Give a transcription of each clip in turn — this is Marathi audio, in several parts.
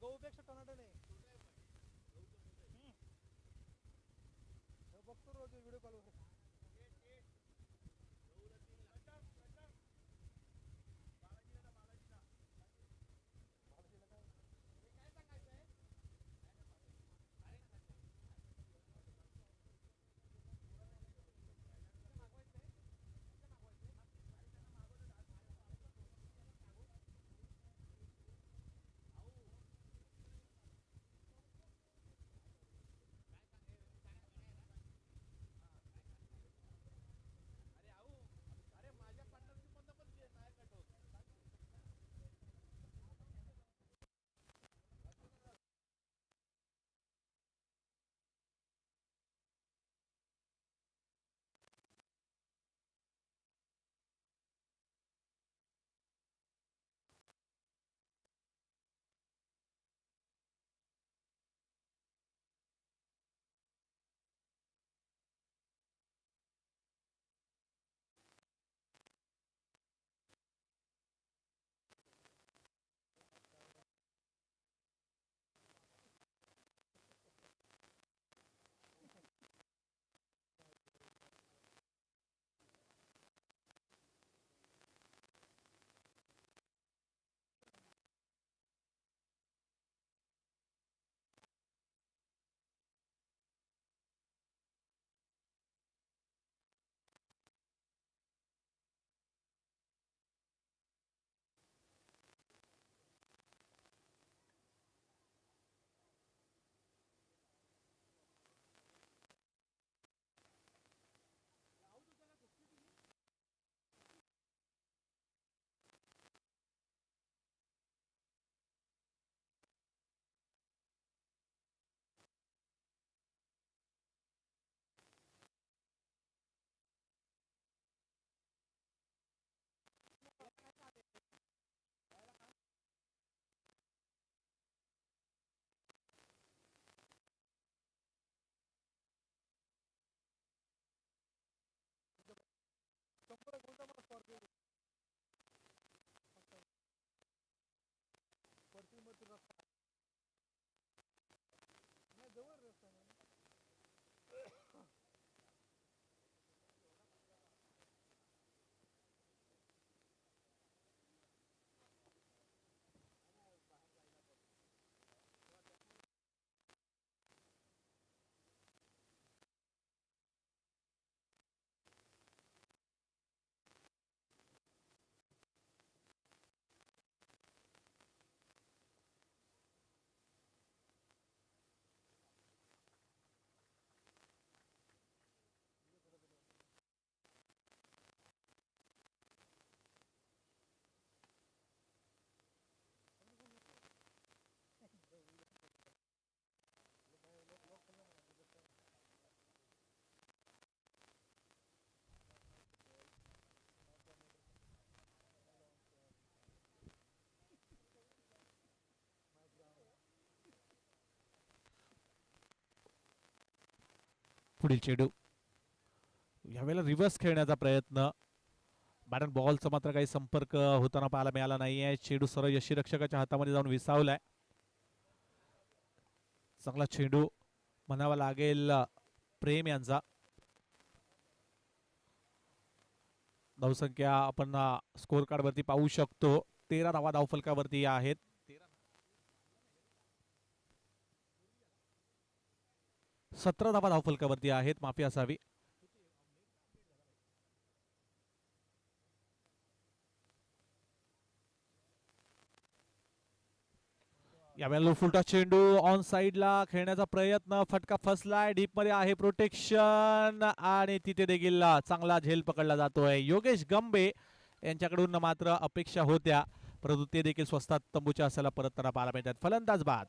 गहूपेक्षा टोमॅटो नाही. बघतो रोज व्हिडिओ कॉलवर. कोणता मला स्कॉर्पिओ मध्ये रस्ता नाही, जवळ रस्ता नाही. पुढील चेंडू यावेळेला रिव्हर्स खेळण्याचा प्रयत्न, बॅट बॉलचा मात्र काही संपर्क होताना पाहायला मिळाला नाहीये. चेंडू सरळ यष्टीरक्षकाच्या हातामध्ये जाऊन विसावलाय. चांगला चेंडू म्हणावा लागेल प्रेम यांचा. धावसंख्या आपण स्कोर कार्ड वरती पाहू शकतो. 13 धावा धावफलकावरती आहेत. 17 धावा धावफलकावरती आहेत, माफी असावी. यावेळेला फुलटा चेंडू ऑन साइडला खेळण्याचा प्रयत्न, फटका फसलाय, डीप मध्ये आहे प्रोटेक्शन आणि तिथे देखील चांगला झेल पकडला जातोय. योगेश गंबे यांच्याकडून मात्र अपेक्षा होत्या, परंतु ते देखील स्वस्तात तंबूच्या असायला परतताना पाहायला मिळतात. फलंदाज बाद.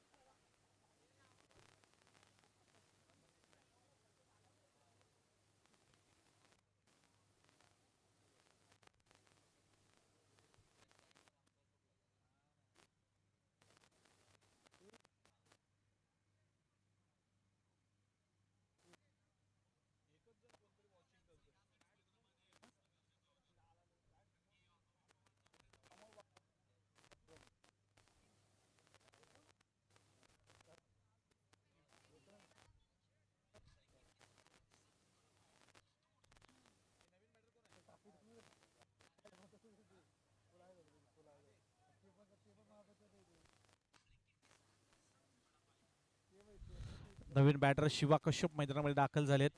नवीन बॅटर शिवा कश्यप मैदानामध्ये दाखल झालेत.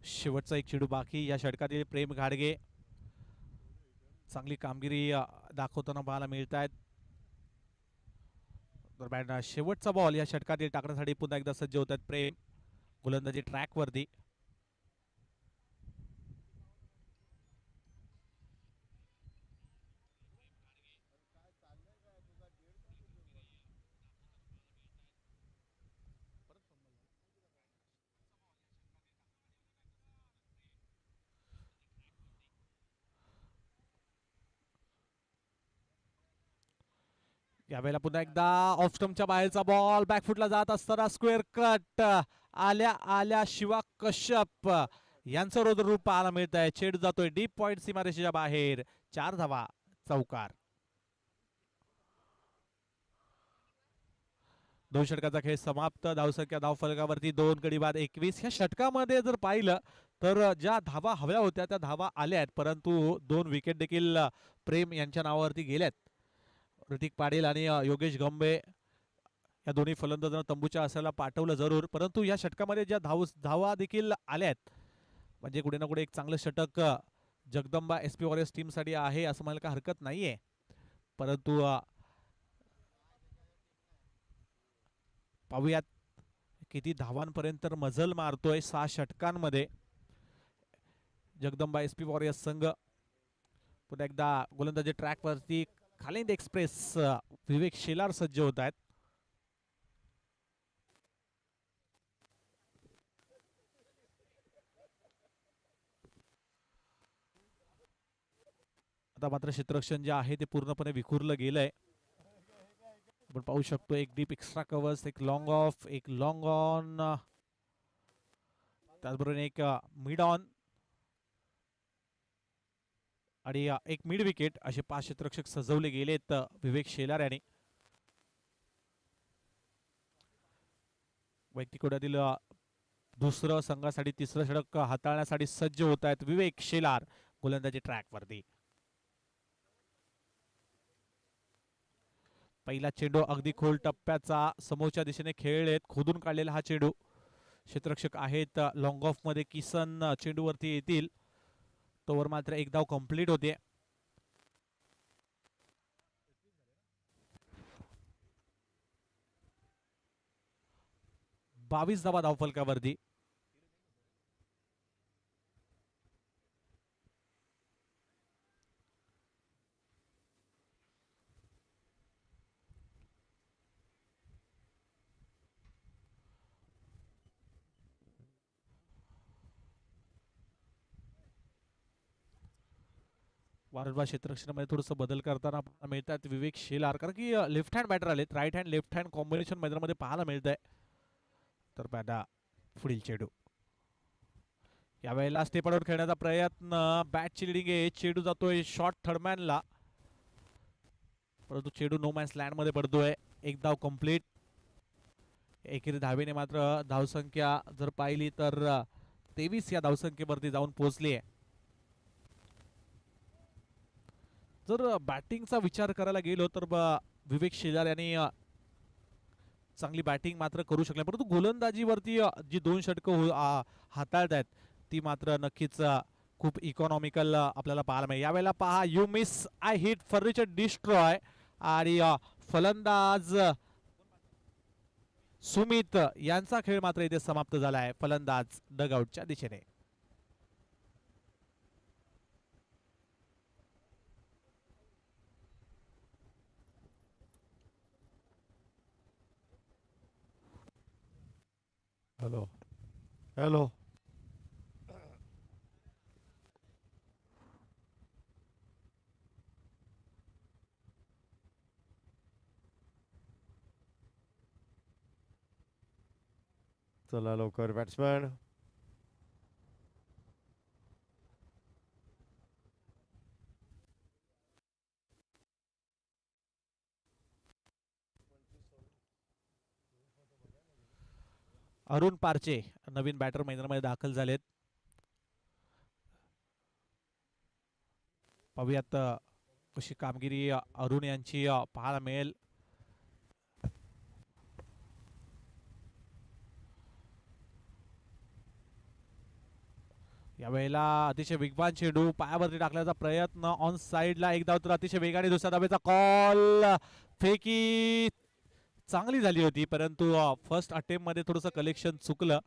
शेवटचा एक चेंडू बाकी. या षटकातील प्रेम घाडगे चांगली कामगिरी दाखवताना पाहायला मिळत आहेत. दरम्यान शेवटचा बॉल या षटकातील टाकण्यासाठी पुन्हा एकदा सज्ज होत आहेत प्रेम. गोलंदाजी ट्रॅक वरती. यावेळेला पुन्हा एकदा ऑफ स्टंपच्या बाहेरचा बॉल बॅकफुटला जात असताना स्क्वेअर कट. आल्या आल्या शिवा कश्यप यांचं रोद रूप पाहायला मिळत आहे. चेंडू जातोय डीप पॉइंट सीमारेषेच्या बाहेर. 4 धावा, चौकार. 2 षटकाचा खेळ समाप्त. धावसंख्या धावफलकावरती 2 गडी बाद 21. ह्या षटकामध्ये जर पाहिलं तर ज्या धावा हव्या होत्या त्या धावा आल्या आहेत, परंतु 2 विकेट देखील प्रेम यांच्या नावावरती गेल्यात. ऋतिक पाटील आणि योगेश गंबे या दोन्ही फलंदाजांना तंबूच्या असायला पाठवलं जरूर, परंतु या षटकामध्ये ज्या धावा देखील आल्या आहेत म्हणजे कुठे ना कुठे एक चांगलं षटक जगदंबा SP वॉरियर्स टीमसाठी आहे असं म्हणायला काही हरकत नाहीये. परंतु पाहूयात किती धावांपर्यंत मजल मारतोय 6 षटकांमध्ये जगदंबा SP वॉरियर्स संघ. पुन्हा एकदा गोलंदाजी ट्रॅक वरती खालिंद एक्सप्रेस विवेक शेलार सज्ज होत आहेत. आता मात्र क्षेत्ररक्षण जे आहे ते पूर्णपणे विखुरलं गेलंय. आपण पाहू शकतो एक डीप एक्स्ट्रा कव्हर्स, एक लॉंग ऑफ, एक लॉंग ऑन, त्याचबरोबर एक मिड ऑन आणि एक मिड विकेट असे 5 क्षेत्ररक्षक सजवले गेलेत विवेक शेलार यांनी. वैयक्तिक कोड्यातील दुसरं संघासाठी तिसरं षटक हाताळण्यासाठी सज्ज होत आहेत विवेक शेलार गोलंदाजी ट्रॅक वरती. पहिला चेंडू अगदी खोल टप्प्याचा समोरच्या दिशेने खेळलेत, खोदून काढलेला हा चेंडू. क्षेत्ररक्षक आहेत लॉंग ऑफ मध्ये किसन चेंडूवरती येतील तोवर मात्र एक धाव कंप्लीट होते. बावीस धावा धावफलकावरती. वारंवार क्षेत्ररक्षणामध्ये थोडंसं बदल करताना मिळतात विवेक शेलार, कारण की लेफ्ट हँड बॅटर आलेत. Right hand left hand combination मैदानामध्ये पाहायला मिळत आहे. तर बॅटा पुढील चेंडू यावेळेला स्टेपआउट खेळण्याचा प्रयत्न. बॅटची लिडिंग आहे. चेंडू जातोय शॉर्ट थर्डमॅनला, परंतु चेंडू नो मॅन्स लँड मध्ये पडतोय. एक धाव कंप्लीट. एकेरी धावेने मात्र धावसंख्या जर पाहिली तर 23 या धावसंख्येवरती जाऊन पोहोचली आहे. जर बॅटिंगचा विचार करायला गेलो तर विवेक शेलार यांनी चांगली बॅटिंग मात्र करू शकले, परंतु गोलंदाजीवरती जी 2 षटकं हाताळत आहेत ती मात्र नक्कीच खूप इकॉनॉमिकल आपल्याला पाहायला मिळेल. यावेळेला पहा you miss I hit furniture destroy आणि फलंदाज सुमित यांचा खेळ मात्र इथे समाप्त झाला आहे. फलंदाज डगआउटच्या दिशेने. हॅलो हॅलो चला लवकर बॅट्समॅन. अरुण पारचे नवीन बॅटर मैदानामध्ये दाखल झालेत. पाहूयात कशी कामगिरी अरुण यांची पाहायला मिळेल. यावेळेला अतिशय वेगवान चेंडू पायावरती टाकण्याचा प्रयत्न ऑन साइडला एक धाव तर अतिशय वेगाने दुसऱ्या धावेचा कॉल. फेकी चांगली झाली होती परंतु फर्स्ट अटेम्प्ट मध्ये थोडंसं कलेक्शन चुकलं.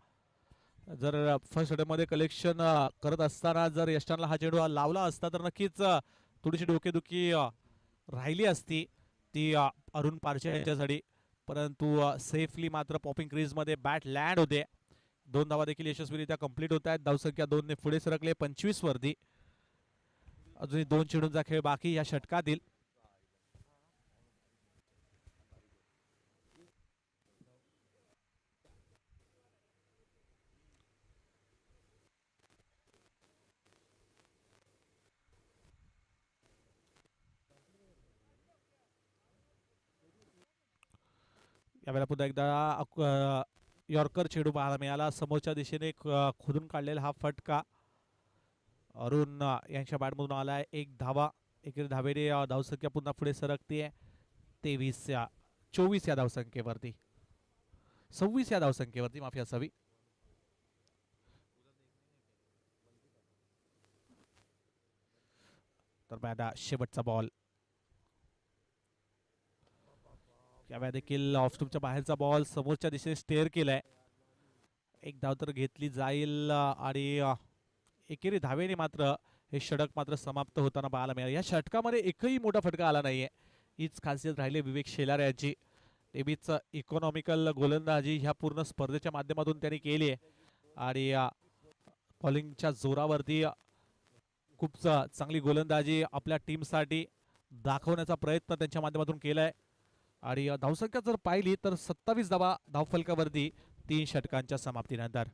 जर फर्स्ट अटेम्प्ट मध्ये कलेक्शन करत असताना जर यष्टांना हा चेंडू लावला असता तर नक्कीच थोडीशी डोकेदुखी राहिली असती ती अरुण पारचे यांच्यासाठी. परंतु सेफली मात्र पॉपिंग क्रीज मध्ये बॅट लँड होते. 2 धावा देखील यशस्वीरित्या कंप्लीट होत आहेत. धावसंख्या 2 ने पुढे सरकले 25 वरती. अजूनही 2 चेंडूंचा खेळ बाकी या षटकातील. यावेळेला पुन्हा एकदा यॉर्कर चेंडू पाहायला मिळाला. समोरच्या दिशेने खोदून काढलेला हा फटका अरुण यांच्या बॅटमधून आलाय. 1 धावा. एकेरी धावेने धावसंख्या पुन्हा पुढे सरकते 24 या धावसंख्येवरती. 26 या धावसंख्येवरती माफी असावी. तर शेवटचा बॉल. यावेळी देखील ऑफस्टूमच्या बाहेरचा बॉल समोरच्या दिशेने स्टेअर केलाय. 1 धाव तर घेतली जाईल आणि एकेरी धावेने मात्र हे षटक मात्र समाप्त होताना पाहायला मिळाले. या षटकामध्ये एकही मोठा फटका आला नाहीये. हीच खासियत राहिली विवेक शेलार यांची. नेहमीच इकॉनॉमिकल गोलंदाजी ह्या पूर्ण स्पर्धेच्या माध्यमातून त्यांनी केली आहे आणि बॉलिंगच्या जोरावरती खूप चांगली गोलंदाजी आपल्या टीमसाठी दाखवण्याचा प्रयत्न त्यांच्या माध्यमातून केलाय. आणि धावसंख्या जर पाहिली तर 27 धावा धावफलकावरती 3 षटकांच्या समाप्तीनंतर.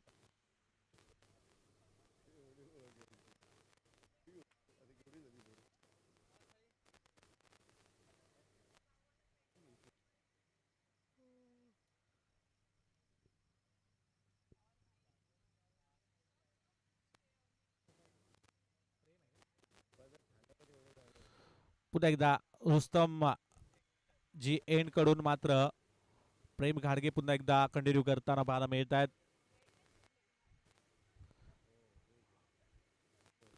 पुन्हा एकदा रुस्तम जी एंड कडून मात्र प्रेम घाडगे पुन्हा एकदा कंटिन्यू करताना पाहायला मिळत आहेत.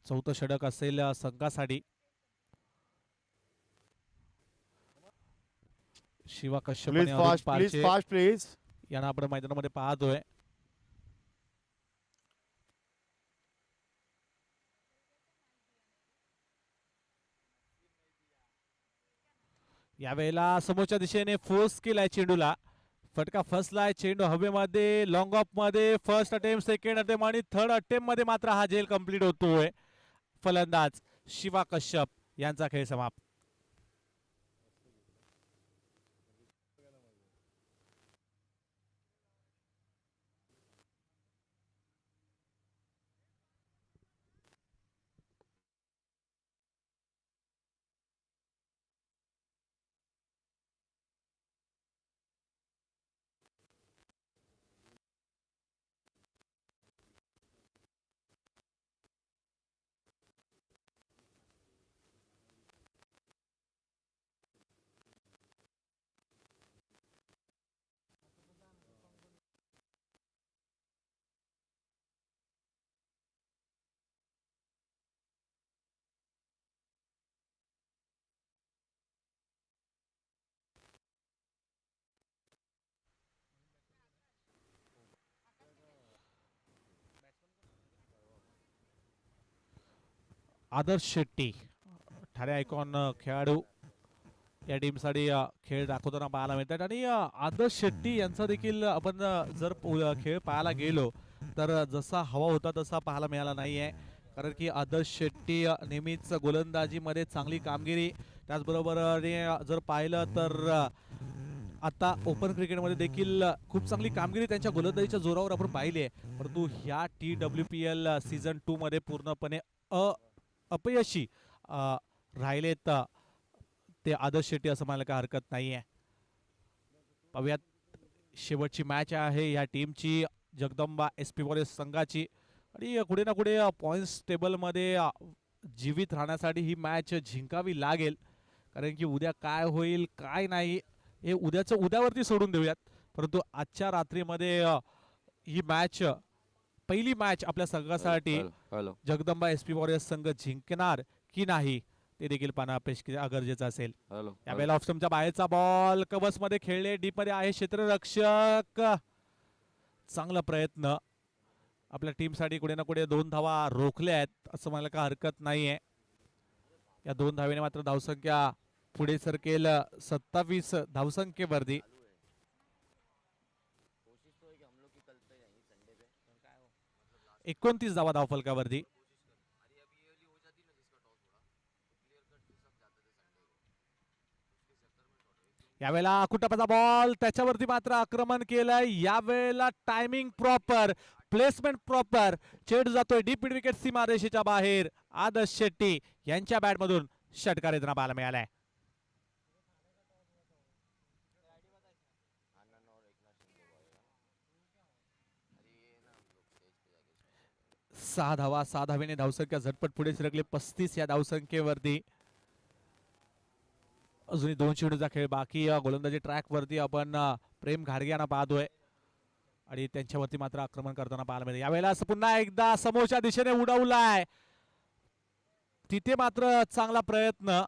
4थं षटक असेल संघासाठी. शिवा कश्यप आणि अरुण पारचे यांना आपण मैदानामध्ये पाहतोय. यावेळेला समोरच्या दिशेने फोर्स केलाय चेंडूला. फटका फसलाय. चेंडू हवेमध्ये लॉंग ऑफ मध्ये. फर्स्ट अटेम्प्ट, सेकंड अटेम्प्ट आणि थर्ड अटेम्प्ट मध्ये मात्र हा झेल कंप्लीट होतोय. फलंदाज शिवा कश्यप यांचा खेळ समाप्त. आदर्श शेट्टी ठाणे आयकॉन खेळाडू या टीमसाठी खेळ दाखवताना पाहायला मिळतात. आणि आदर्श शेट्टी यांचा देखील आपण जर खेळ पाहायला गेलो तर जसा हवा होता तसा पाहायला मिळाला नाहीये. कारण की आदर्श शेट्टी नेहमीच गोलंदाजीमध्ये चांगली कामगिरी, त्याचबरोबर जर पाहिलं तर आता ओपन क्रिकेटमध्ये देखील खूप चांगली कामगिरी त्यांच्या गोलंदाजीच्या जोरावर आपण पाहिली आहे. परंतु ह्या TWPL सीझन 2 मध्ये पूर्णपणे अपयशी राहिलेत ते आदर्श शेट्टी असं म्हणायला काही हरकत नाहीये. पाहूयात शेवटची मॅच आहे या टीमची, जगदंबा SP वॉरियर्स संघाची. आणि कुठे ना कुठे पॉइंट्स टेबलमध्ये जीवित राहण्यासाठी ही मॅच जिंकावी लागेल. कारण की उद्या काय होईल काय नाही हे उद्यावरती सोडून देऊयात. परंतु आजच्या रात्रीमध्ये ही मॅच पहिली मॅच आपल्या संघासाठी हॅलो जगदंबा एसपी वॉरियर्स संघ जिंकणार की नाही ते देखील पाहणं गरजेचं असेल. हॅलो यावेळेला ऑफस्टमच्या बाहेरचा बॉल कव्हर्स मध्ये खेळले, डीप मध्ये आहे क्षेत्ररक्षक. चांगला प्रयत्न आपल्या टीमसाठी, कुठे ना कुठे 2 धावा रोखल्या आहेत असं मला काय हरकत नाहीये. या 2 धावेने मात्र धावसंख्या पुढे सरकेल 27 धावसंख्येवरती. 29 धावा धावफलकावरती. यावेळेला कुटपाचा बॉल त्याच्यावरती मात्र आक्रमण केलंय. यावेळेला टायमिंग प्रॉपर, प्लेसमेंट प्रॉपर, चेंडू जातोय डीप मिड विकेट सीमारेषेच्या बाहेर. आदर्श शेट्टी यांच्या बॅट मधून षटकार येताना पाहायला मिळालाय. सहा धावेने धावसंख्या झटपट पुढे सरकले 35 या धावसंख्येवरती. अजूनही 2 चेंडूचा खेळ बाकी. गोलंदाजी ट्रॅक वरती आपण प्रेम घाडगे यांना पाहतोय आणि त्यांच्यावरती मात्र आक्रमण करताना पाहायला मिळते. यावेळेला पुन्हा एकदा समोरच्या दिशेने उडवलाय, तिथे मात्र चांगला प्रयत्न.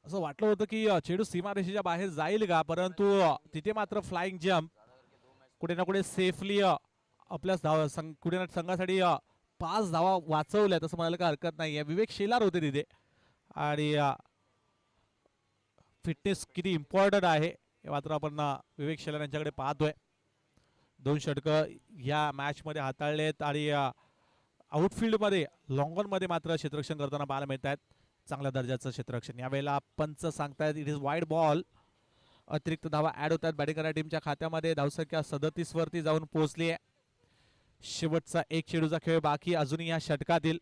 असं वाटलं होतं की चेंडू सीमारेषेच्या बाहेर जाईल का, परंतु तिथे मात्र फ्लाइंग जम्प कुठे ना कुठे सेफली आपल्या कुठे ना संघासाठी 5 धावा वाचवल्या तसं म्हणायला काय हरकत नाहीये. विवेक शेलार होते तिथे आणि फिटनेस किती इम्पॉर्टंट आहे हे मात्र आपण विवेक शेलार यांच्याकडे पाहतोय. 2 षटकं या मॅच मध्ये हाताळलेत आणि आउटफील्ड मध्ये लॉंग ऑन मध्ये मात्र क्षेत्ररक्षण करताना पाहायला मिळत आहेत. चांगल्या दर्जाचं क्षेत्ररक्षण. यावेळेला पंच सांगतायत इट इज वाईड बॉल. अतिरिक्त धावा ऍड होतात बॅटिंग करणाऱ्या टीमच्या खात्यामध्ये. धावसंख्या 37 वरती जाऊन पोहोचली आहे. शेवटचा 1 चेंडूचा खेळ बाकी अजूनही या षटकातील.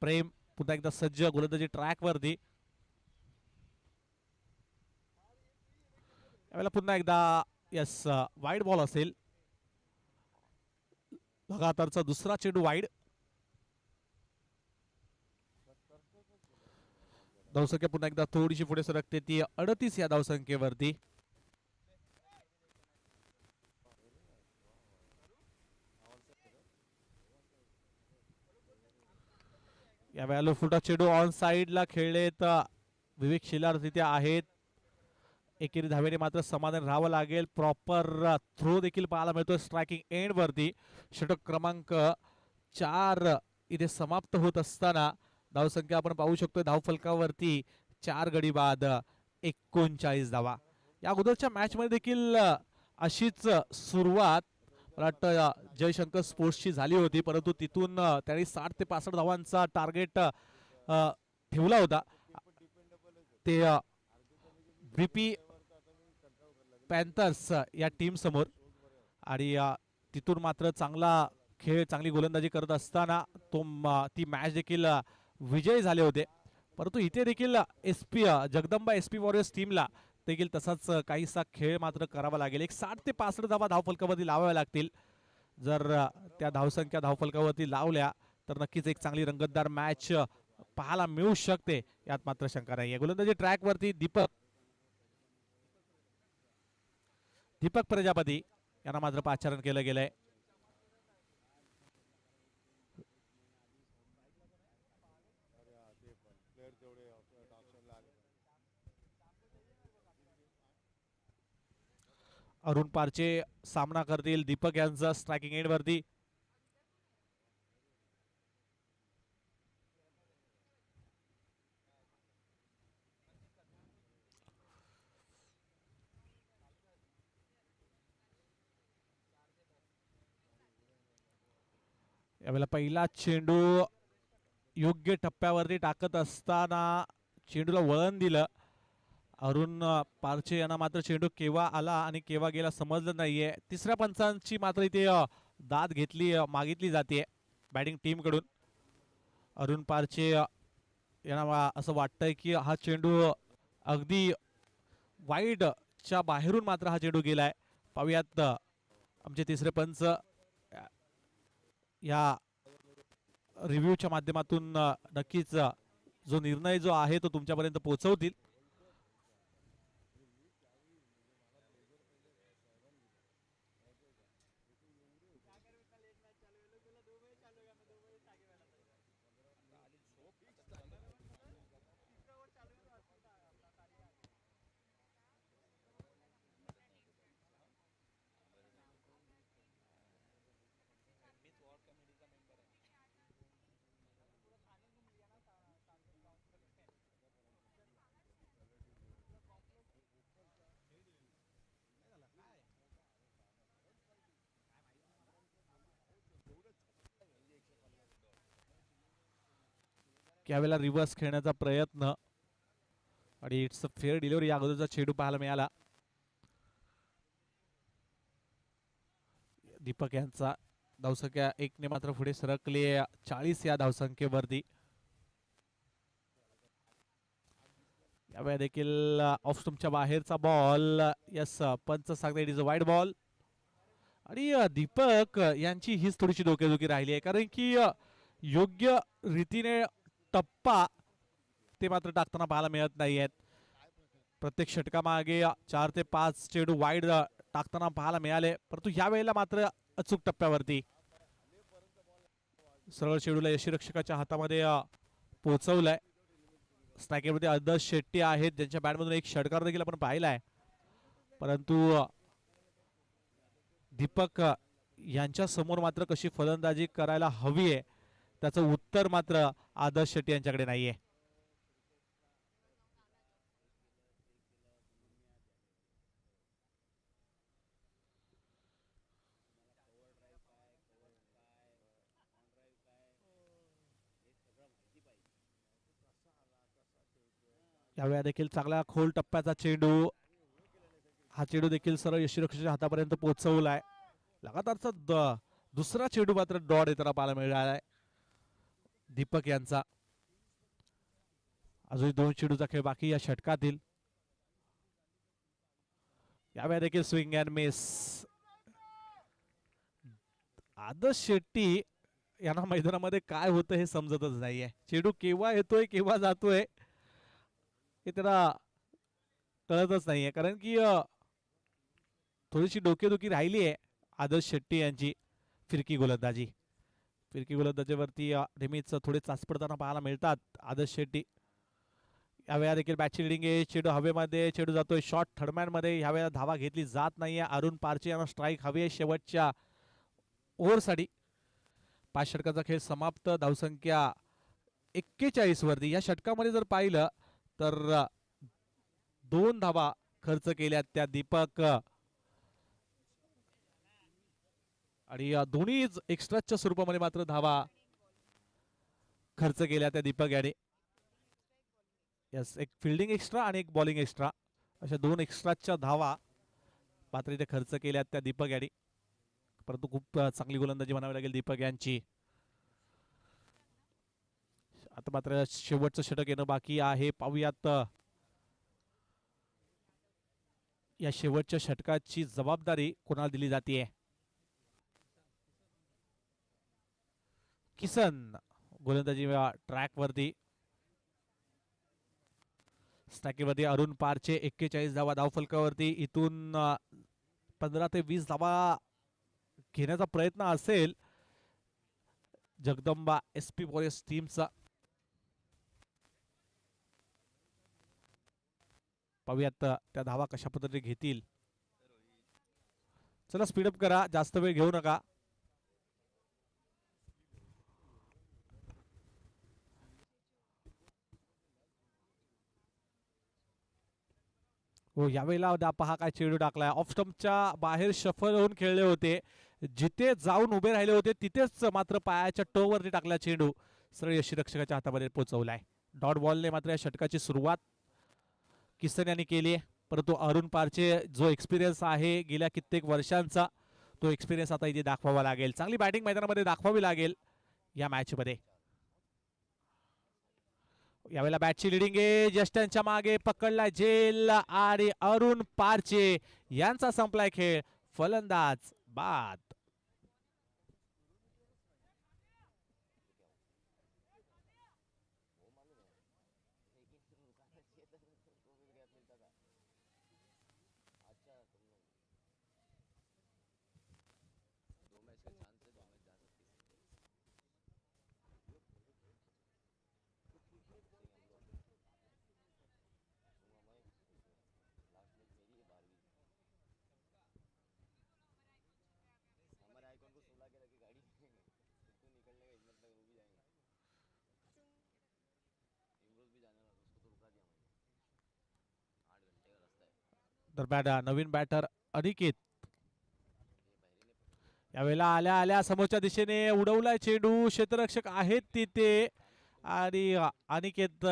प्रेम पुन्हा एकदा सज्ज गोलंदाजी ट्रॅक वरती. यावेळेला पुन्हा एकदा यस वाईड बॉल असेल. लगातारचा दुसरा चेंडू वाईड. धावसंख्या पुन्हा एकदा थोडीशी पुढे सरकते, ती 38 या धावसंख्येवरती. यावेळेला फुटा चेंडू ऑन साइडला खेळलेत विवेक शेलार तिथे आहेत. एकेरी धावेने मात्र समाधान राहावं लागेल. प्रॉपर थ्रो देखील पाहायला मिळतोय स्ट्रायकिंग एंड वरती. षटक क्रमांक 4 इथे समाप्त होत असताना धावसंख्या आपण पाहू शकतोय धावफलकावरती 4 गडी बाद 39 धावा. या अगोदरच्या मॅच मध्ये देखील अशीच सुरुवात मला वाटतं जयशंकर स्पोर्ट्सची झाली होती, परंतु तिथून त्यांनी 60 ते 65 धावांचा टार्गेट ठेवला होता. ते बीपी पॅन्थर्स या टीम समोर आणि तिथून मात्र चांगला खेळ, चांगली गोलंदाजी करत असताना ती मॅच देखील विजयी झाले होते. परंतु इथे देखील जगदंबा एसपी वॉरियर्स टीमला देखील तसाच काहीसा खेळ मात्र करावा लागेल. एक 60 ते 65 धावा धावफलकावरती लावाव्या लागतील. जर त्या धावसंख्या धावफलकावरती लावल्या तर नक्कीच एक चांगली रंगतदार मॅच पाहायला मिळू शकते, यात मात्र शंका नाही. गोलंदाजी ट्रॅक वरती दीपक प्रजापती यांना मात्र पाचारण केलं गेलंय. अरुण पारचे सामना करतील दीपक यांचा स्ट्रायकिंग एंड वरती. यावेळेला पहिला चेंडू योग्य टप्प्यावरती टाकत असताना चेंडूला वळण दिलं. अरुण पारचे यांना मात्र चेंडू केव्हा आला आणि केव्हा गेला समजलं नाहीये. तिसऱ्या पंचांची मात्र इथे दाद मागितली जाते बॅटिंग टीम कडून. अरुण पारचे यांना असं वाटतंय की हा चेंडू अगदी वाईडच्या बाहेरून मात्र हा चेंडू गेलाय. पाहूयात आमचे तिसरे पंच या रिव्ह्यूच्या माध्यमातून नक्कीच जो निर्णय जो आहे तो तुमच्यापर्यंत पोहोचवतील. यावेळेला रिव्हर्स खेळण्याचा प्रयत्न आणि इट्स अ फेअर डिलिव्हरी. अगोदरचा चेंडू पाहायला मिळाला. दीपक यांचा धावसंख्या 1 ने मात्र पुढे सरकले 40 या धावसंख्येवरती. यावेळी देखील ऑफ स्टंपच्या बाहेरचा बॉल. यस, पंच सांगते it is a wide ball. आणि दीपक यांची हीच थोडीशी डोकेदुखी राहिली आहे, कारण की योग्य रीतीने टप्पा ते मात्र टाकताना पाहायला मिळत नाही आहेत. प्रत्येक षटकामागे 4 ते 5 चेंडू वाईड टाकताना पाहायला मिळाले, परंतु या वेळेला मात्र अचूक टप्प्यावरती सरळ चेंडूला यष्टीरक्षकाच्या हातामध्ये पोहोचवलाय. स्ट्रायकरमध्ये आदर्श शेट्टी आहेत, ज्यांच्या बॅटमधून एक षटकार देखील आपण पाहिलाय, परंतु दीपक यांच्या समोर मात्र कशी फलंदाजी करायला हवी आहे त्याचं उत्तर मात्र आदर्श शेट्टी यांच्याकडे नाहीये. यावेळी देखील चांगला खोल टप्प्याचा चेंडू. हा चेंडू देखील सरळ यष्टीरक्षकाच्या हातापर्यंत पोहोचवलाय. लगातारचा दुसरा चेंडू मात्र डॉट येताना पाहायला मिळालाय दीपक यांचा. अजून 2 चेंडूचा खेळ बाकी या षटकातील. यावेळी देखील स्विंग अँड मिस. आदर्श शेट्टी यांना मैदानामध्ये काय होतं हे समजतच नाहीये. चेंडू केव्हा येतोय केव्हा जातोय हे त्याला कळतच नाहीये, कारण की थोडीशी डोकेदुखी राहिली आहे आदर्श शेट्टी यांची. फिरकी गोलंदाजीवरती नेहमीच थोडे चाच पडताना पाहायला मिळतात आदर्श शेट्टी. यावेळेला देखील बॅटची लिडिंग आहे. चेंडू हवेमध्ये, चेंडू जातोय शॉर्ट थर्डमॅन मध्ये. यावेळेला धावा घेतली जात नाहीये. अरुण पारचे यांना स्ट्राईक हवी आहे शेवटच्या ओव्हरसाठी. 5 षटकाचा खेळ समाप्त. धावसंख्या 41 वरती. या षटकामध्ये जर पाहिलं तर 2 धावा खर्च केल्या त्या दीपक, आणि दोन्हीच एक्स्ट्राच्या स्वरूपामध्ये मात्र धावा खर्च केल्या त्या दीपक याने. यस, एक फिल्डिंग एक्स्ट्रा आणि एक बॉलिंग एक्स्ट्रा अशा 2 एक्स्ट्राच्या धावा मात्र इथे खर्च केल्या त्या दीपक याने. परंतु खूप चांगली गोलंदाजी म्हणावी लागेल दीपक यांची. आता मात्र शेवटचं षटक येणं बाकी आहे. पाहूयात या शेवटच्या षटकाची जबाबदारी कोणाला दिली जाते. किसन गोलंदाजी ट्रॅक वरती. स्ट्रायकरवरती अरुण पारचे 41 धावा धावफलकावरती. इथून 15 ते 20 धावा घेण्याचा प्रयत्न असेल जगदंबा SP वॉरियर्स टीमचा. पाहूयात त्या धावा कशा पद्धतीने घेतील. चला स्पीडअप करा, जास्त वेळ घेऊ नका. हो, यावेळेला पहा काय चेंडू टाकलाय. ऑफ स्टंपच्या बाहेर शफल होऊन खेळले होते, जिथे जाऊन उभे राहिले होते तिथेच मात्र पायाच्या टोवरती टाकला चेंडू. सरळ यष्टीरक्षकाच्या हातामध्ये पोहोचवलाय. डॉट बॉलने मात्र या षटकाची सुरुवात किसन यांनी केली आहे, परंतु अरुण पारचे जो एक्सपिरियन्स आहे गेल्या कित्येक वर्षांचा तो एक्सपिरियन्स आता इथे दाखवावा लागेल. चांगली बॅटिंग मैदानामध्ये दाखवावी लागेल या मॅच मध्ये. यावेळेला बॅटची लिडिंग आहे. जस्टनच्या मागे पकडलाय झेल आणि अरुण पारचे यांचा संपलाय खेळ. फलंदाज बाद. दरम्यान नवीन बॅटर अनिकेत यावेळेला आल्या आल्या समोरच्या दिशेने उडवलाय चेंडू, क्षेत्ररक्षक आहेत तिथे आणि अनिकेत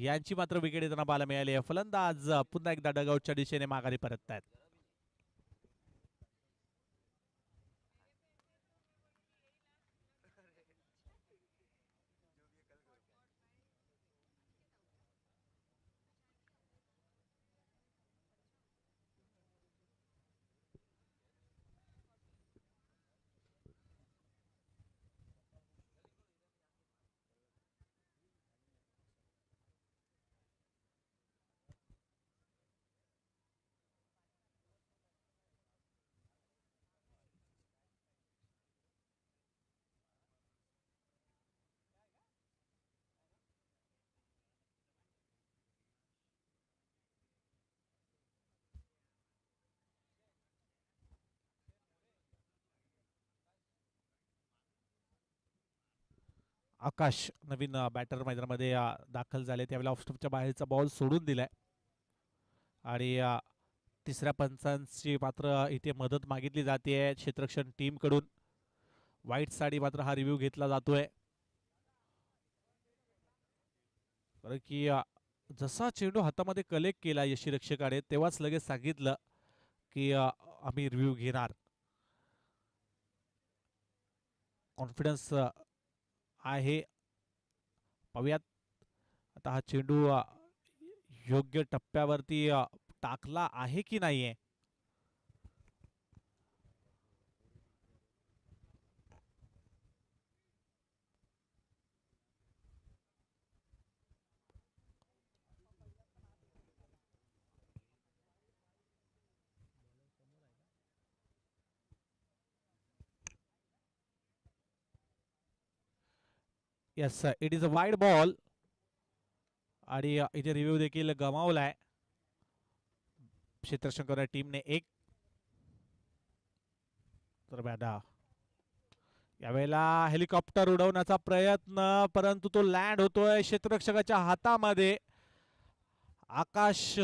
यांची मात्र विकेट येताना पाहायला मिळाली आहे. फलंदाज पुन्हा एकदा डगआउटच्या दिशेने माघारी परततायत. आकाश नवीन बॅटर मैदानामध्ये दाखल झाले. त्यावेळेला ऑफस्टॉपच्या बाहेरचा बॉल सोडून दिलाय आणि तिसऱ्या पंचांची मात्र इथे मदत मागितली जाते क्षेत्ररक्षण टीम कडून. व्हाईट साडी मात्र हा रिव्ह्यू घेतला जातोय कारण की जसा चेंडू हातामध्ये कलेक्ट केला यष्टीरक्षकाने तेव्हाच लगेच सांगितलं की आम्ही रिव्ह्यू घेणार. कॉन्फिडन्स आहे. पाहूयात आता हा चेंडू योग्य टप्प्यावरती टाकला आहे की नाहीये. Yes it is a wide ball आणि इथे रिव्ह्यू देखील गमावलाय क्षेत्ररक्षण टीमने एक. तर बॅडा यावेळेला हेलिकॉप्टर उडवण्याचा प्रयत्न परंतु तो लँड होतोय क्षेत्ररक्षकाच्या हातामध्ये. आकाश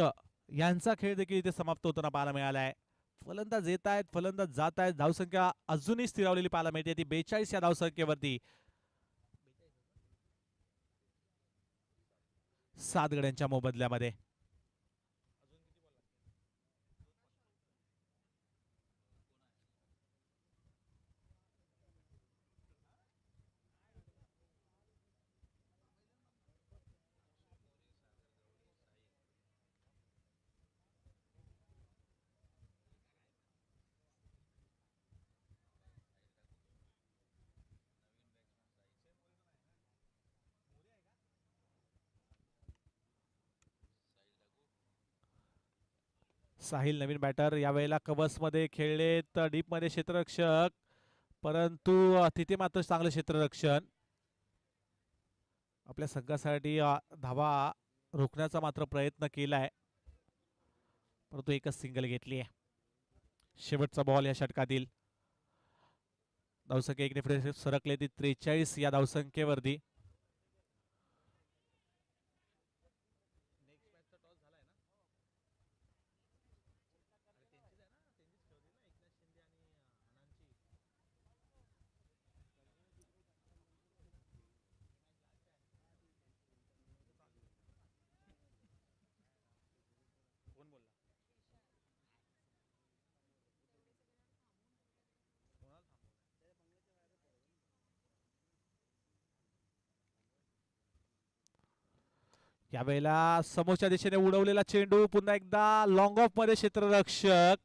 यांचा खेळ देखील इथे समाप्त होताना पाहायला मिळालाय. फलंदाज येत आहेत, फलंदाज जात आहेत. धावसंख्या अजूनही स्थिरावलेली पाहायला मिळते ती 42 या धावसंख्येवरती 7 गड्यांच्या मोबदल्यामध्ये. साहिल नवीन बॅटर यावेळेला कव्हर्स मध्ये खेळले तर डीप मध्ये क्षेत्ररक्षक परंतु तिथे मात्र चांगलं क्षेत्ररक्षण. आपल्या संघासाठी धावा रोखण्याचा मात्र प्रयत्न केलाय परंतु एकच सिंगल घेतली आहे. शेवटचा बॉल या षटकातील. धावसंख्या एकने पुढे सरकले ती 43 या धावसंख्येवरती. यावेळेला समोरच्या दिशेने उडवलेला चेंडू पुन्हा एकदा लॉंग ऑफ मध्ये क्षेत्ररक्षक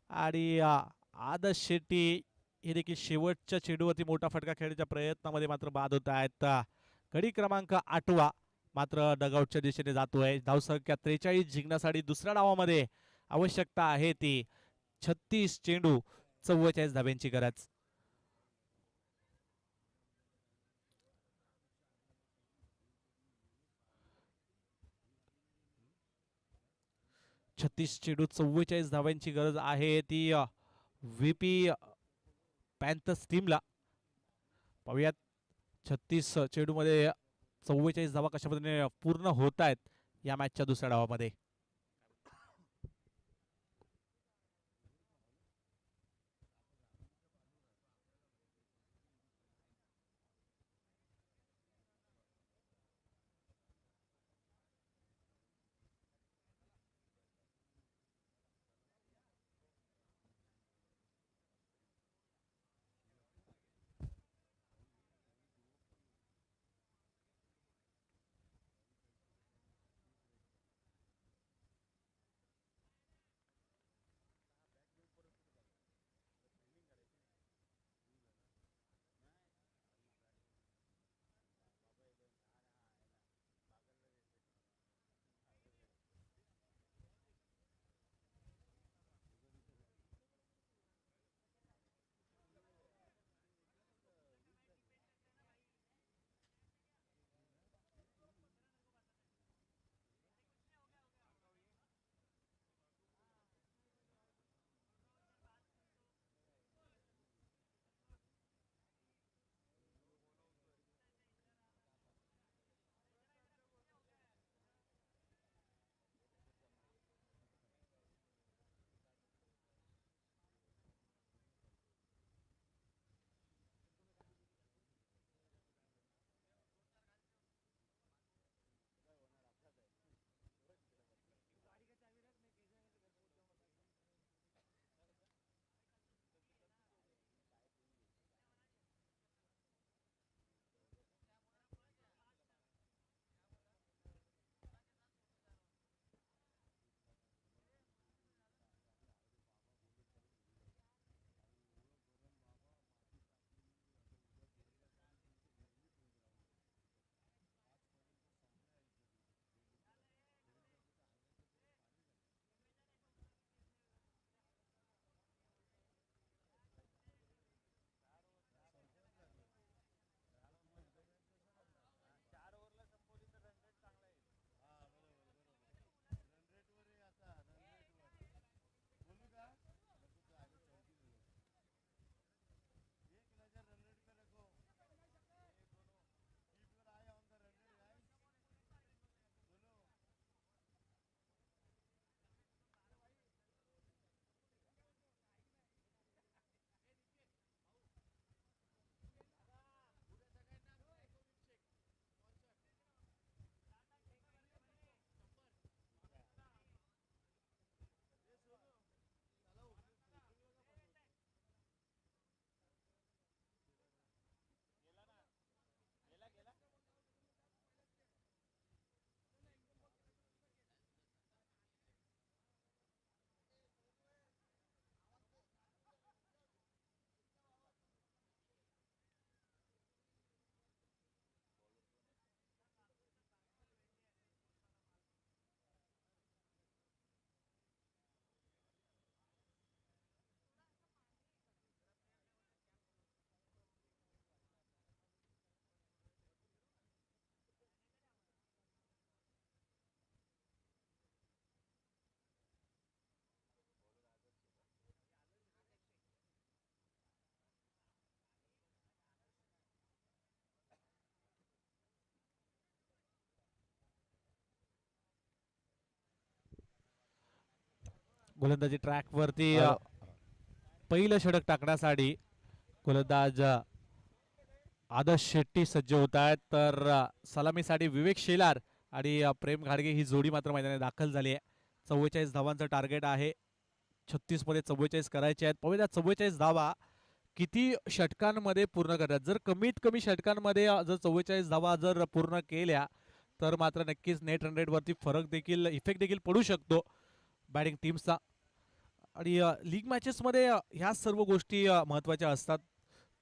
आणि आदर्श शेट्टी हे देखील शेवटच्या चेंडूवरती मोठा फटका खेळण्याच्या प्रयत्नामध्ये मात्र बाद होत आहेत. गडी क्रमांक 8 मात्र डगआउटच्या दिशेने जातोय. धावसंख्या 43 जिंकण्यासाठी दुसऱ्या डावामध्ये आवश्यकता आहे ती 36 चेंडू 44 धाब्यांची गरज. 36 चेंडू 44 धावांची गरज आहे ती व्हीपी पॅन्थर्स टीमला. पाहूयात 36 चेंडू मध्ये 44 धावा कशा पद्धतीने पूर्ण होत आहेत या मॅचच्या दुसऱ्या डावामध्ये. गोलंदाजी ट्रॅक वरती हॅलो. पहिलं षटक टाकण्यासाठी गोलंदाज आदर्श शेट्टी सज्ज होत आहेत, तर सलामीसाठी विवेक शेलार आणि प्रेम घाडगे ही जोडी मात्र मैदानात दाखल झाली आहे. 44 धावांचं टार्गेट आहे. 36 मध्ये 44 करायचे आहेत. पाहूया 44 धावा किती षटकांमध्ये पूर्ण करतात. जर कमीत कमी षटकांमध्ये जर 44 धावा जर पूर्ण केल्या तर मात्र नक्कीच नेट रन रेट वरती फरक देखील इफेक्ट देखील पडू शकतो बॅटिंग टीमचा. आणि लीग मॅचेसमध्ये ह्या सर्व गोष्टी महत्त्वाच्या असतात.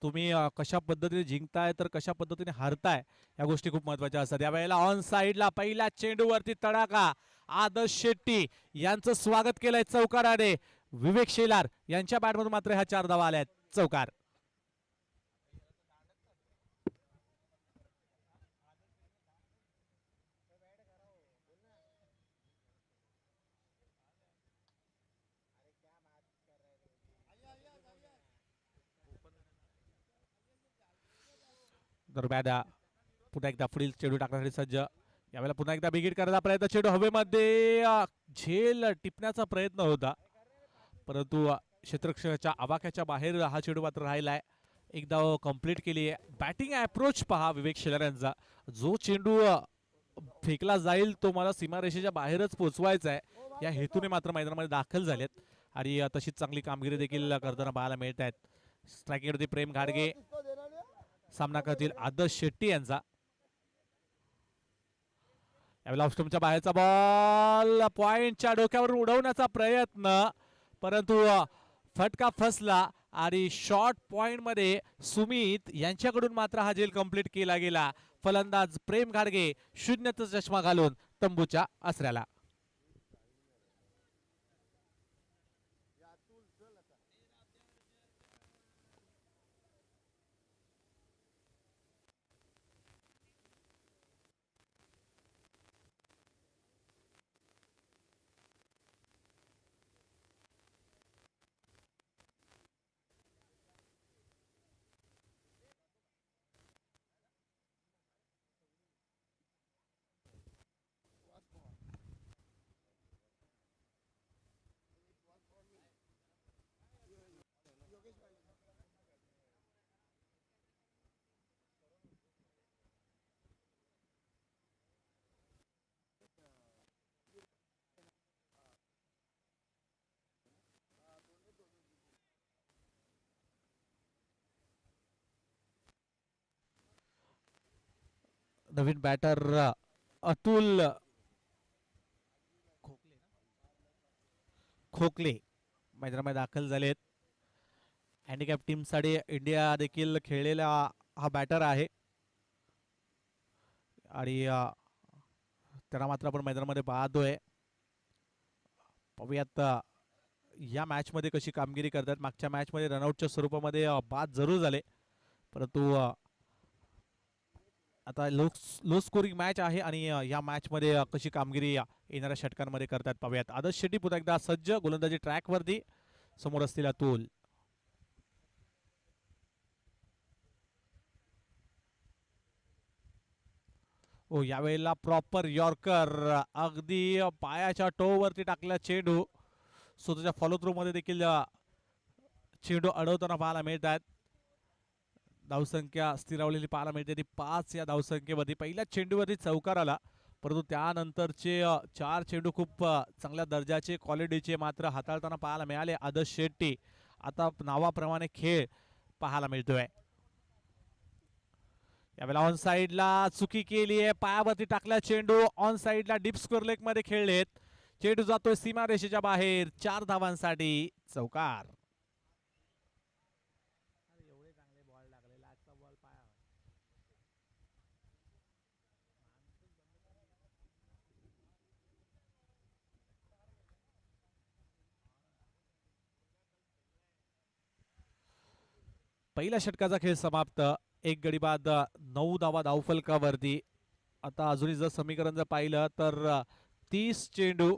तुम्ही कशा पद्धतीने जिंकताय तर कशा पद्धतीने हारताय या गोष्टी खूप महत्त्वाच्या असतात. यावेळेला ऑन साइडला पहिल्या चेंडूवरती तडाखा. आदर्श शेट्टी यांचं स्वागत केलंय चौकाराने. विवेक शेलार यांच्या बॅटमधून मात्र ह्या 4 धावा आल्या आहेत. चौकार. दरम्यान पुन्हा एकदा पुढील चेंडू टाकण्यासाठी सज्ज. यावेळेला पुन्हा एकदा बिगिट करायचा प्रयत्न. चेंडू हवेमध्ये झेल टिपण्याचा प्रयत्न होता, परंतु क्षेत्ररक्षकाच्या आवाक्याच्या बाहेर हा चेंडू मात्र राहिलाय. एकदा कंप्लीट केली आहे. बॅटिंग अप्रोच पहा विवेक शेलार यांचा. जो चेंडू फेकला जाईल तो मला सीमारेषेच्या बाहेरच पोहोचवायचा आहे या हेतूने मात्र मैदानामध्ये दाखल झालेत आणि तशीच चांगली कामगिरी देखील करताना पाहायला मिळत आहेत. स्ट्रायकिंगवरती प्रेम घाडगे, सामना करतील आदर्श शेट्टी यांचा. यावेळेला ऑफस्टंपच्या बाहेरचा बॉल पॉइंटच्या डोक्यावर उडवण्याचा प्रयत्न, परंतु फटका फसला आणि शॉर्ट पॉइंट मध्ये सुमित यांच्याकडून मात्र हा झेल कंप्लीट केला गेला. फलंदाज प्रेम घाडगे 0चा चष्मा घालून तंबूच्या आसऱ्याला. नवीन बॅटर अतुल खोकले मैदानामध्ये दाखल झालेत. हँडिकॅप टीमसाठी इंडिया देखील खेळलेला हा बॅटर आहे आणि त्यांना मात्र आपण मैदानामध्ये पाहतोय. पाहूयात या मॅच मध्ये कशी कामगिरी करतात. मागच्या मॅच मध्ये रनआउटच्या स्वरूपामध्ये बाद जरूर झाले, परंतु आता लो स्कोरिंग मॅच आहे आणि या मॅच मध्ये कशी कामगिरी येणाऱ्या षटकांमध्ये करतात पाहूयात. आदर्श शेट्टी पुन्हा एकदा सज्ज गोलंदाजी ट्रॅक वरती. समोर असलेला अतुल. ओ यावेळेला प्रॉपर यॉर्कर, अगदी पायाच्या टोवरती टाकला चेंडू. स्वतःच्या फॉलो थ्रू मध्ये देखील चेंडू अडवताना पाहायला मिळतात. धावसंख्या स्थिरावलेली पाहायला मिळते ती 5 या धावसंख्येवरती. पहिल्या चेंडूवरती चौकार आला, परंतु त्यानंतरचे 4 चेंडू खूप चांगल्या दर्जाचे क्वालिटीचे मात्र हाताळताना पाहायला मिळाले आदर्श शेट्टी. आता नावाप्रमाणे खेळ पाहायला मिळतोय. यावेळेला ऑन साइडला चुकी केली आहे. पायावरती टाकला चेंडू. ऑन साइडला डीप स्कोर लेग मध्ये खेळलेत. चेंडू जातोय सीमारेषेच्या बाहेर. 4 धावांसाठी चौकार. पहिल्या षटकाचा खेळ समाप्त. 1 गडी बाद 9 धावा धावफलकावरती. आता अजूनही जर समीकरण जर पाहिलं तर 30 चेंडू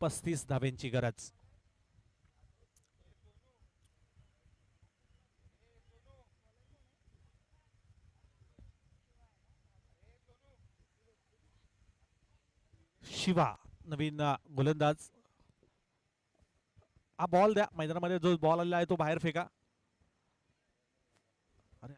35 धाव्यांची गरज. शिवा नवीन गोलंदाज. हा बॉल द्या मैदानामध्ये, जो बॉल आलेला आहे तो बाहेर फेका. अरे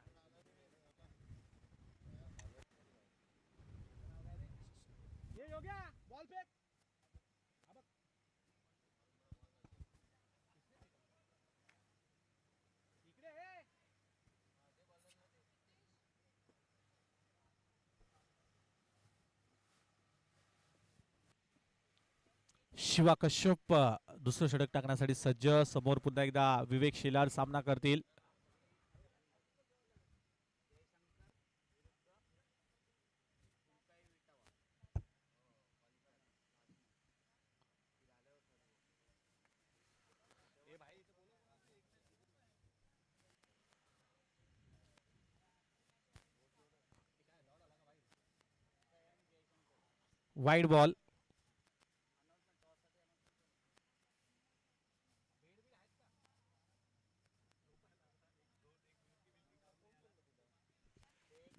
शिवा कश्यप दुसरं षटक टाकण्यासाठी सज्ज. समोर पुन्हा एकदा विवेक शेलार सामना करतील. Wide ball.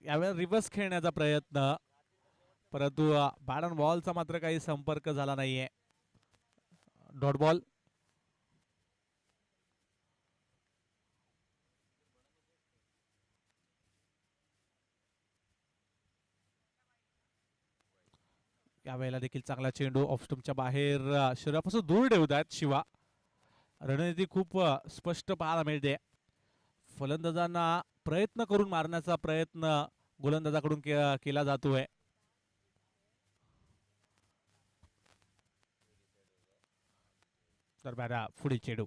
यावेळेला रिव्हर्स खेळण्याचा प्रयत्न, परंतु बॅट ऑन बॉलचा मात्र काही संपर्क झाला नाहीये. Dot ball. यावेळेला देखील चांगला चेंडू ऑफ स्टंपच्या बाहेर शरीरापासून दूर ठेवत आहेत शिवा. रणनीती खूप स्पष्ट पाहायला मिळते. फलंदाजांना प्रयत्न करून मारण्याचा प्रयत्न गोलंदाजाकडून केला जातोय. तर पुढील चेंडू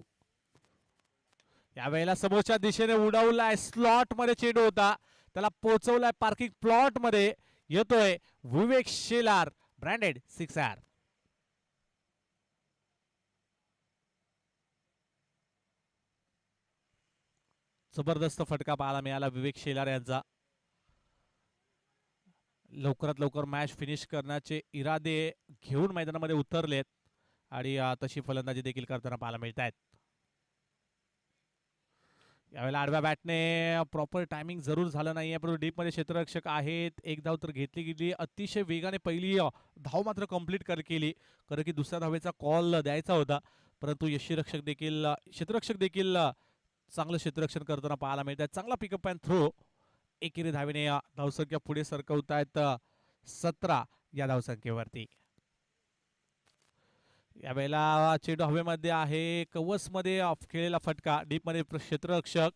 यावेळेला समोरच्या दिशेने उडवलाय. स्लॉट मध्ये चेंडू होता, त्याला पोहोचवलाय पार्किंग प्लॉट मध्ये. येतोय विवेक शेलार, ब्रँडेड सिक्सर. जबरदस्त फटका पाहायला मिळाला विवेक शेलार यांचा. लवकरात लवकर मॅच फिनिश करण्याचे इरादे घेऊन मैदानामध्ये उतरलेत आणि तशी फलंदाजी देखील करताना पाहायला मिळत आहेत. यावेळेला आडव्या बॅटने प्रॉपर टायमिंग जरूर झालं नाहीये, परंतु डीप मध्ये क्षेत्ररक्षक आहेत. एक धाव तर घेतली गेली. अतिशय वेगाने पहिली धाव मात्र कंप्लीट केली, कारण की दुसऱ्या धावेचा कॉल द्यायचा होता, परंतु यष्टीरक्षक देखील क्षेत्ररक्षक देखील चांगलं क्षेत्ररक्षण करताना पाहायला मिळत आहे. चांगला पिकअप अँड थ्रो. एकेरी धावेने धावसंख्या पुढे सरकवतायत 17 या धावसंख्येवरती. यावेळेला चेंडू हवेमध्ये आहे. कवच मध्ये खेळलेला फटका. डीप मध्ये क्षेत्ररक्षक.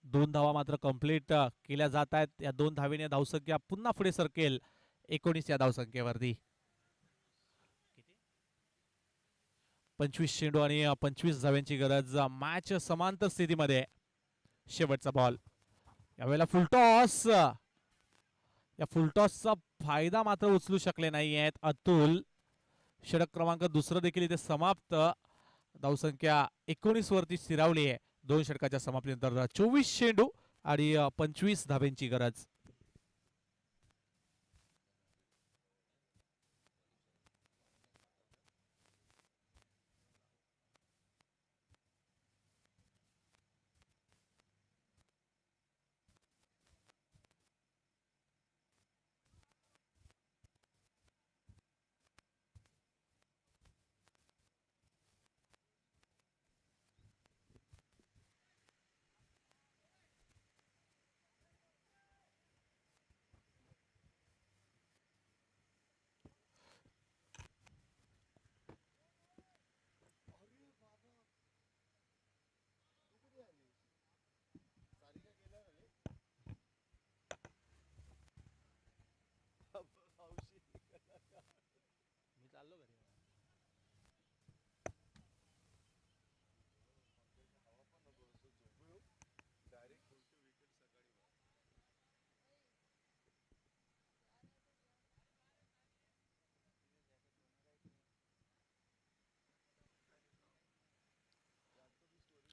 दोन धावा मात्र कंप्लीट केल्या जात आहेत. या दोन धावेने धावसंख्या पुन्हा पुढे सरकेल 19 या धावसंख्येवरती. 25 चेंडू आणि 25 धाव्यांची गरज. मॅच समांतर स्थितीमध्ये. शेवटचा बॉल. यावेळेला फुलटॉस. या फुलटॉसचा फायदा मात्र उचलू शकले नाही आहेत अतुल. षटक क्रमांक दुसरं देखील इथे समाप्त. धावसंख्या 19 वरती स्थिरावली आहे. दोन षटकाच्या समाप्तीनंतर 24 चेंडू आणि 25 धाब्यांची गरज.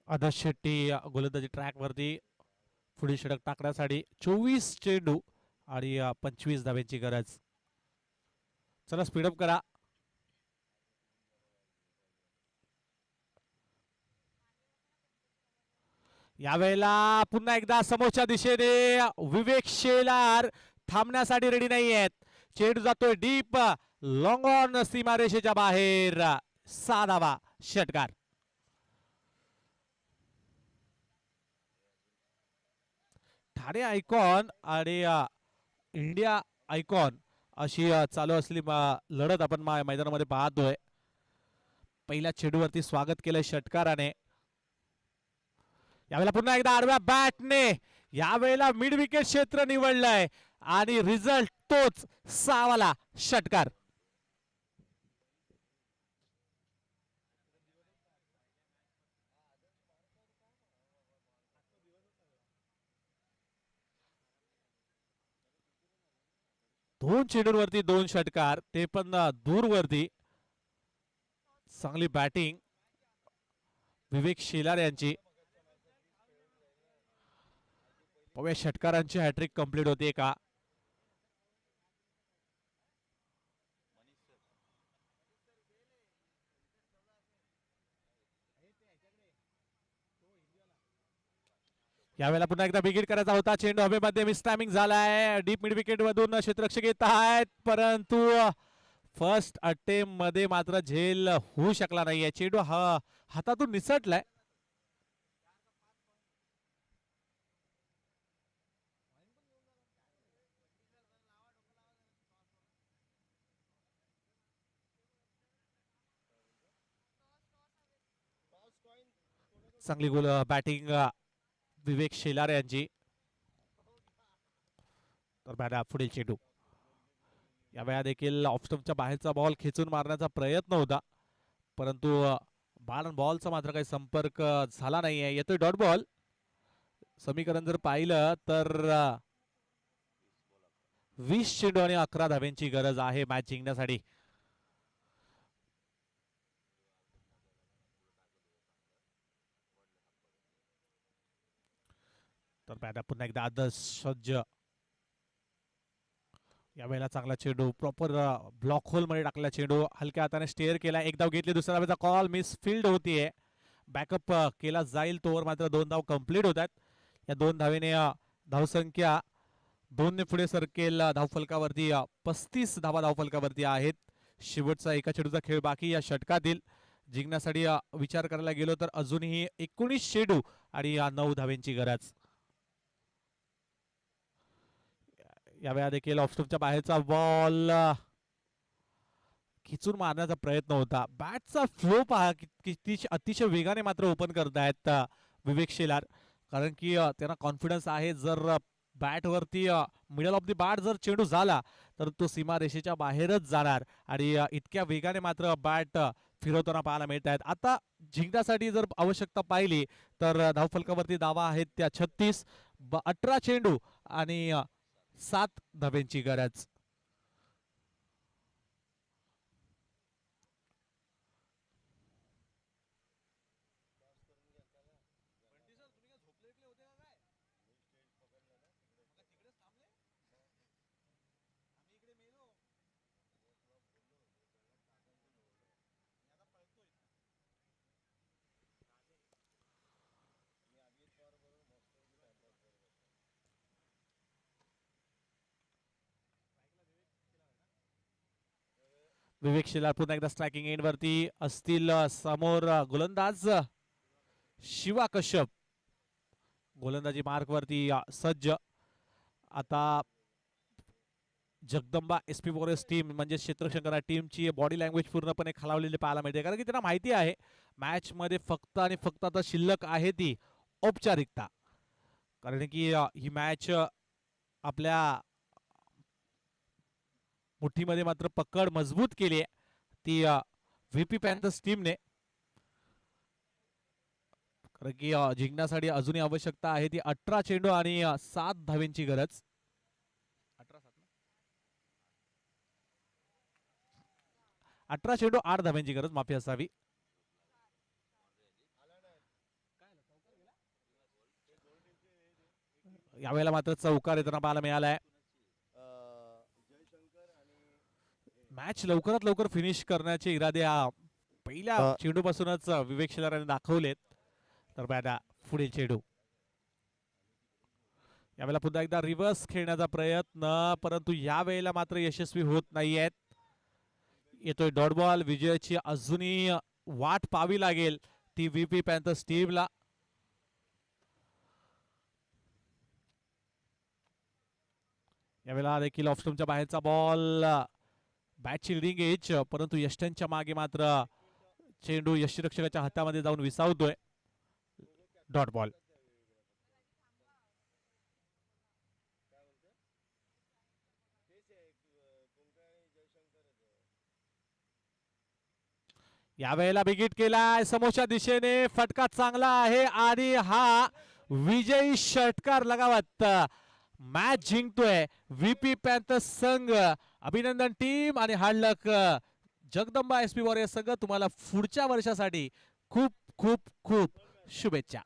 आदर्श शेट्टी गोलंदाजी ट्रॅक वरती. पुढील षटक टाकण्यासाठी 24 चेंडू आणि 25 धाब्यांची गरज. चला स्पीडअप करा. यावेळेला पुन्हा एकदा समोरच्या दिशेने विवेक शेलार थांबण्यासाठी रेडी नाही आहेत. चेंडू जातोय डीप. लॉंग ऑन सीमारेषेच्या बाहेर 6 धावा षटकार. ठाणे आयकॉन आणि इंडिया आयकॉन अशी चालू असली लढत आपण मैदानामध्ये पाहतोय. पहिल्या चेंडूवरती स्वागत केलंय षटकाराने. यावेळेला पुन्हा एकदा आडव्या बॅटने यावेळेला मिड विकेट क्षेत्र निवडलंय आणि रिझल्ट तोच 6 वाला षटकार. दोन चेंडूंवरती 2 षटकार, ते पण दूरवरती. चांगली बॅटिंग विवेक शेलार यांची. पाहूया षटकारांची हॅट्रिक कंप्लीट होते का. यावेळेला पुन्हा एकदा बिगिट करायचा होता. चेंडू हवेमध्ये मिस टायमिंग झालाय. डीप मिड विकेट मधून क्षेत्ररक्षक येत आहेत, परंतु फर्स्ट अटेम्प्ट मध्ये मात्र झेल होऊ शकला नाहीये. चेंडू हातातून निसटलाय. चांगली गोल बॅटिंग विवेक शेलार यांची. तर बॅट पुढील चेंडू. यावेळा देखील ऑफस्टंपच्या बाहेरचा बॉल खेचून मारण्याचा प्रयत्न होता, परंतु बॉलचा मात्र काही संपर्क झाला नाहीये. येतोय डॉट बॉल. समीकरण जर पाहिलं तर 20 चेंडू आणि 11 धाव्यांची गरज आहे मॅच जिंकण्यासाठी. तर बॅट पुन्हा एकदा आदर्श सज्ज. यावेळेला चांगला चेंडू प्रॉपर ब्लॉक होल मध्ये टाकला. चेंडू हलक्या हाताने स्टेअर केला. एक धाव घेतली, दुसऱ्या धावेचा कॉल मिस फील्ड होतीये. बॅकअप केला जाईल तोवर मात्र 2 धाव कंप्लीट होतात. या 2 धावेने धावसंख्या 2 ने पुढे सरकेल. धावफलकावरती 35 धावा धावफलकावरती आहेत. शेवटचा एका चेंडूचा खेळ बाकी या षटकातील. जिंकण्यासाठी विचार करायला गेलो तर अजूनही 19 चेंडू आणि 9 धाव्यांची गरज. यावेळा देखील ऑफस्टंपच्या बाहेरचा बॉल खिचून मारण्याचा प्रयत्न होता. बॅटचा फ्लो पहा किती अतिशय वेगाने मात्र ओपन करतायत विवेक शेलार, कारण की त्यांना कॉन्फिडन्स आहे. जर बॅट वरती मिडल ऑफ द बॅट जर चेंडू झाला तर तो सीमा रेषेच्या बाहेरच जाणार आणि इतक्या वेगाने मात्र बॅट फिरवताना पाहायला मिळत आहेत. आता जिंकण्यासाठी जर आवश्यकता पाहिली तर धावफलकावरती धावा आहेत त्या 36. 18 चेंडू आणि 7 धाव्यांची गरज. विवेक शेलार पुन्हा एकदा स्ट्रायकिंग एंड वरती असतील. समोर गोलंदाज शिवा कश्यप गोलंदाजी मार्क वरती सज्ज. आता जगदंबा एसपी फॉरेस्ट टीम म्हणजे क्षेत्ररक्षक टीमची बॉडी लँग्वेज पूर्णपणे खालावलेली पाहायला मिळते, कारण की त्यांना माहिती आहे मॅच मध्ये फक्त आणि फक्त आता शिल्लक आहे ती औपचारिकता. कारण की ही मॅच आपल्या मुठीमध्ये मात्र पकड मजबूत केली आहे ती व्हीपी पॅन्थर्स टीमने, कारण की जिंकण्यासाठी अजूनही आवश्यकता आहे ती 18 चेंडू आणि 7 धाव्यांची गरज. 18 चेंडू 8 धाव्यांची गरज माफी असावी. यावेळेला मात्र चौकार येताना पाहायला मिळालाय. मॅच लवकरात लवकर फिनिश करण्याचे इरादे पहिल्या चेंडू पासूनच विवेक शेलार यांनी दाखवलेत. तर बॅटा पुढील चेंडू. यावेळेला पुन्हा एकदा रिव्हर्स खेळण्याचा प्रयत्न, परंतु यावेळेला मात्र यशस्वी होत नाहीयेत. येतोय डॉट बॉल. विजयाची अजूनही वाट पाहावी लागेल ती व्हीपी पॅन्थर्स टीमला. यावेळेला देखील ऑफस्टमच्या बाहेरचा बॉल, बॅटची लिडिंग एज, परंतु यष्ट्यांच्या मागे मात्र चेंडू यष्टीरक्षकाच्या हातामध्ये जाऊन विसावतोय. Dot ball. यावेळेला बिगिट केलाय समोरच्या दिशेने, फटका चांगला आहे आणि हा विजयी षटकार लगावत मॅच जिंकतोय व्हीपी पॅन्थर्स संघ. अभिनंदन टीम आणि हार्ड लक जगदंबा एसपी वॉरियर संघ. तुम्हाला पुढच्या वर्षासाठी खूप खूप खूप शुभेच्छा.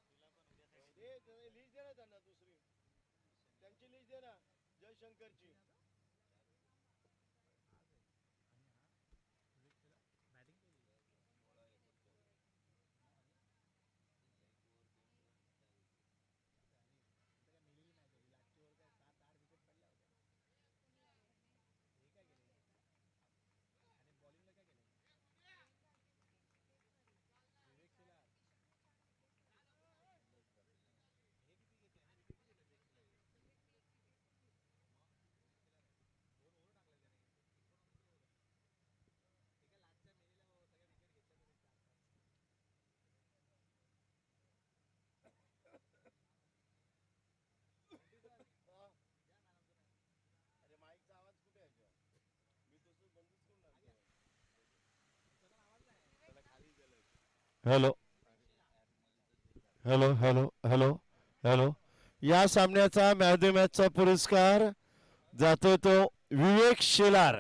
Hello hello hello hello hello. या सामन्याचा मॅन ऑफ द मॅचचा पुरस्कार जातो तो विवेक शेलार.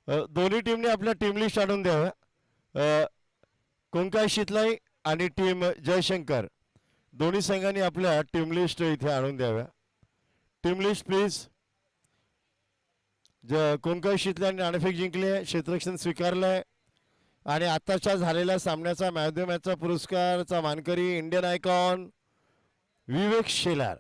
दोन्ही टीमने आपल्या टीम लिस्ट आणून द्याव्या. कोंकाई शितलाई आणि टीम जयशंकर दोन्ही संघांनी आपल्या टीम लिस्ट इथे आणून द्याव्या. Team list please. कोंकाई शितलाईने नाणेफेक जिंकले, क्षेत्ररक्षण स्वीकारलंय आणि आताच्या झालेल्या सामन्याचा मॅन ऑफ द मॅचचा पुरस्कारचा मानकरी इंडियन आयकॉन विवेक शेलार.